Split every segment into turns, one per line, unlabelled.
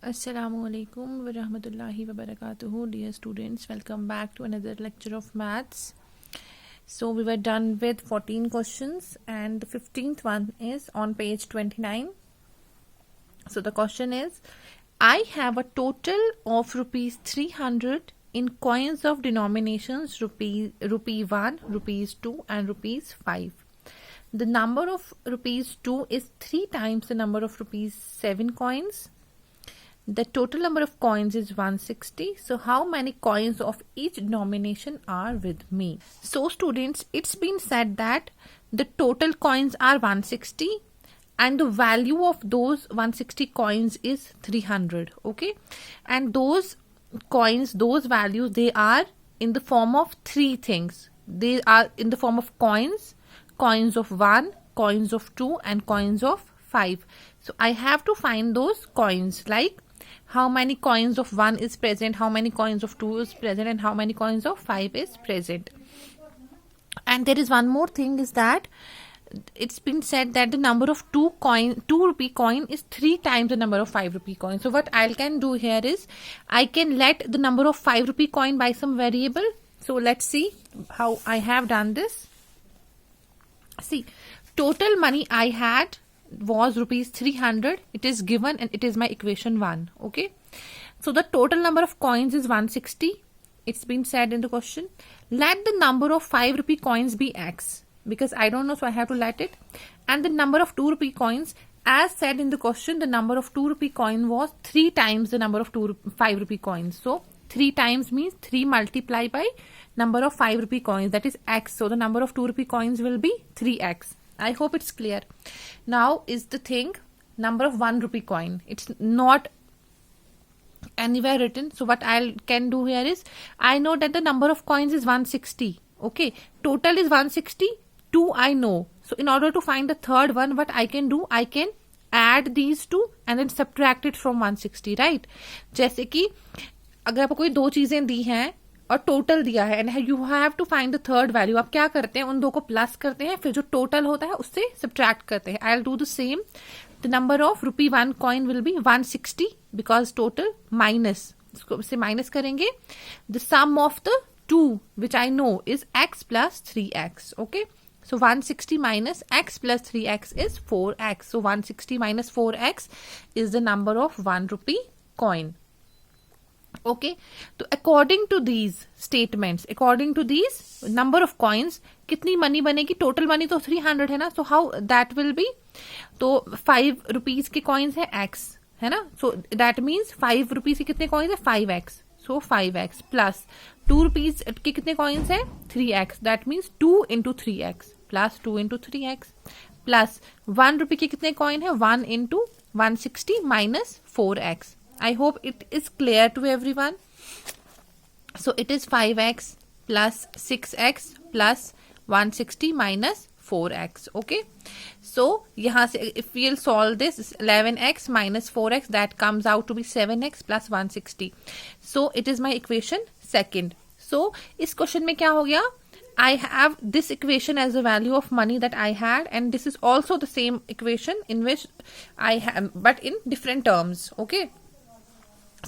Assalamualaikum wa rahmatullahi wa barakatuhu. Dear students, welcome back to another lecture of maths. So we were done with 14 questions and the 15th one is on page 29. So the question is, I have a total of rupees 300 in coins of denominations rupee 1, rupees 2 and rupees 5. The number of rupees 2 is 3 times the number of rupees 7 coins. The total number of coins is 160. So how many coins of each denomination are with me? So students, it's been said that the total coins are 160 and the value of those 160 coins is 300. Okay. And those coins, those values, they are in the form of three things. They are in the form of coins, coins of 1, coins of 2 and coins of 5. So I have to find those coins, like how many coins of 1 is present, how many coins of 2 is present and how many coins of 5 is present. And there is one more thing, is that it's been said that the number of 2 rupee coin is 3 times the number of 5 rupee coin. So what I can do here is I can let the number of 5 rupee coin by some variable. So let's see how I have done this. See, total money I had was rupees 300. It is given and it is my equation 1. Okay. So the total number of coins is 160. It's been said in the question. Let the number of 5 rupee coins be x, because I don't know, so I have to let it. And the number of 2 rupee coins, as said in the question, the number of 2 rupee coin was 3 times the number of 5 rupee coins. So 3 times means 3 multiplied by number of 5 rupee coins, that is x. So the number of 2 rupee coins will be 3x. I hope it's clear. Now is the thing, number of 1 rupee coin. It's not anywhere written. So what I can do here is, I know that the number of coins is 160. Okay. Total is 160. 2 I know. So in order to find the third one, what I can do, I can add these two and then subtract it from 160, right? जैसे कि अगर आपको कोई दो चीजें दी हैं और total दिया है and you have to find the third value, आप क्या करते हैं, उन दो को प्लस करते हैं, फिर जो टोटल होता है उससे सब्ट्रैक्ट करते हैं. I will do the same. The number of rupee 1 coin will be 160 because total minus, इसको से माइनस करेंगे. The sum of the two which I know is x plus 3x. Okay. So 160 minus x plus 3x is 4x. So 160 minus 4x is the number of 1 rupee coin. Okay. So according to these statements, according to these number of coins, कितनी money बनेगी? Total money तो 300 है ना. So how that will be? तो 5 rupees के coins है x, है ना. So that means 5 rupees के कितने coins है? 5x. So 5x plus 2 rupees के कितने coins है? 3x. That means 2 into 3x plus 2 into 3x plus 1 rupee के कितने coin है? 1 into 160 minus 4x. I hope it is clear to everyone. So it is 5x plus 6x plus 160 minus 4x. Okay. So यहाँ से if we'll solve this, 11x minus 4x, that comes out to be 7x plus 160. So it is my equation second. So इस question में क्या हो गया? I have this equation as the value of money that I had, and this is also the same equation in which I have, but in different terms. Okay.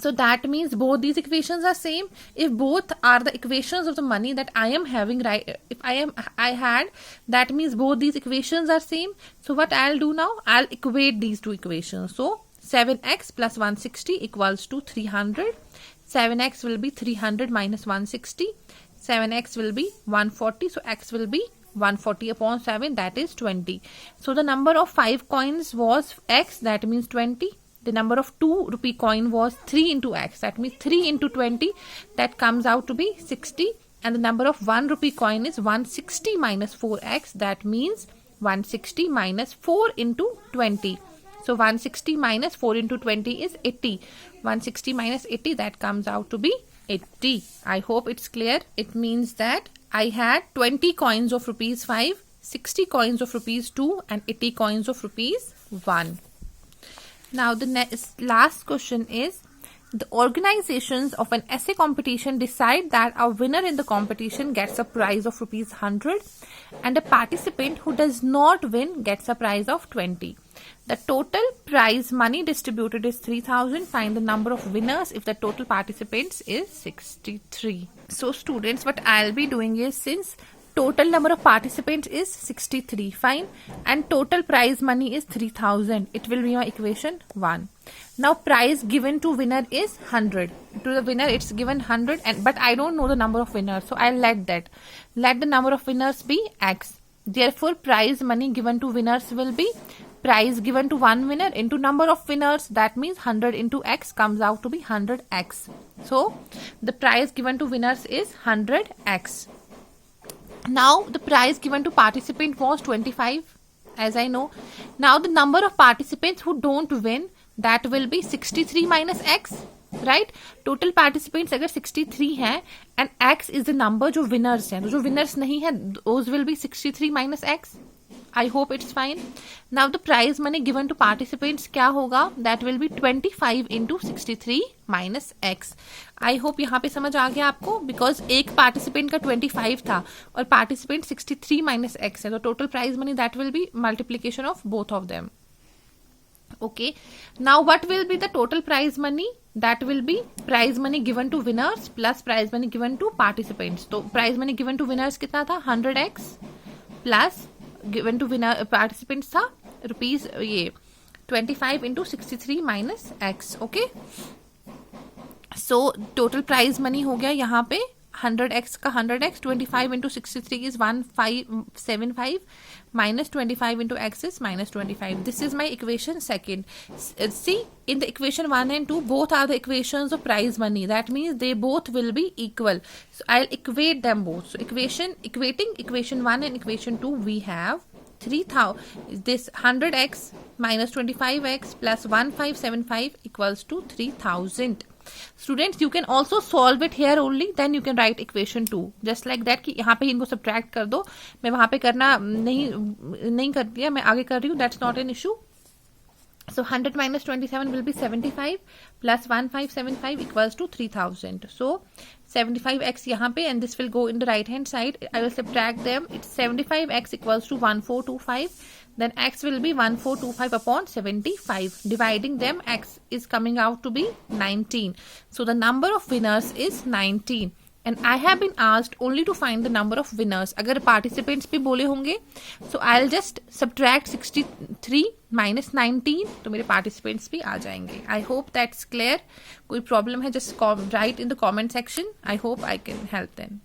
So that means both these equations are same. If both are the equations of the money that I am having, right, if I had, that means both these equations are same. So what I'll do now, I'll equate these two equations. So 7x plus 160 equals to 300. 7x will be 300 minus 160. 7x will be 140. So x will be 140 upon 7, that is 20. So the number of 5 coins was x, that means 20. The number of 2 rupee coin was 3 into x, that means 3 into 20, that comes out to be 60. And the number of 1 rupee coin is 160 minus 4x, that means 160 minus 4 into 20. So 160 minus 4 into 20 is 80. 160 minus 80, that comes out to be 80. I hope it's clear. It means that I had 20 coins of rupees 5, 60 coins of rupees 2 and 80 coins of rupees 1. Now the last question is, the organizations of an essay competition decide that a winner in the competition gets a prize of rupees 100 and a participant who does not win gets a prize of 20. The total prize money distributed is 3000. Find the number of winners if the total participants is 63. So students, what I'll be doing is, since total number of participants is 63, fine, and total prize money is 3000, it will be my equation 1. Now prize given to winner is 100. To the winner it's given 100, but I don't know the number of winners, so I'll let the number of winners be x. Therefore prize money given to winners will be prize given to one winner into number of winners, that means 100 into x comes out to be 100x. So the prize given to winners is 100x. Now the prize given to participant was 25, as I know. Now the number of participants who don't win, that will be 63 minus x, right? Total participants अगर 63 हैं and x is the number जो winners हैं, तो जो winners नहीं हैं those will be 63 minus x. I hope it's fine. Now the prize money given to participants क्या होगा? That will be 25 into 63 minus x. I hope यहाँ पे समझ आ गया आपको, because एक participant का 25 था और participant 63 minus x है, तो total prize money that will be multiplication of both of them. Okay. Now what will be the total prize money? That will be prize money given to winners plus prize money given to participants. तो prize money given to winners कितना था? 100x plus given to winner participants था rupees ये 25 into 63 minus x. Okay. So total prize money हो गया यहाँ पे 100x का 100x, 25 into 63 is 1575 minus 25 into x is minus 25. This is my equation second. See, in the equation 1 and 2 both are the equations of prize money. That means they both will be equal. So I'll equate them both. So equating equation 1 and equation 2, we have 3000, this 100x minus 25x plus 1575 equals to 3000. Students, you can also solve it here only, then you can write equation 2 just like that कि यहाँ पे इनको subtract कर दो. मैं वहाँ पे करना नहीं कर दिया, मैं आगे कर रही हूँ. That's not an issue. So 100 minus 27 will be 75 plus 1575 equals to 3000. So 75x यहाँ पे, and this will go in the right hand side. I will subtract them. It's 75x equals to 1425. Then x will be 1425 upon 75. Dividing them, x is coming out to be 19. So the number of winners is 19. And I have been asked only to find the number of winners. अगर participants भी बोले होंगे, so I'll just subtract 63 minus 19, तो मेरे participants भी आ जाएंगे. I hope that's clear. कोई problem है just write in the comment section. I hope I can help them.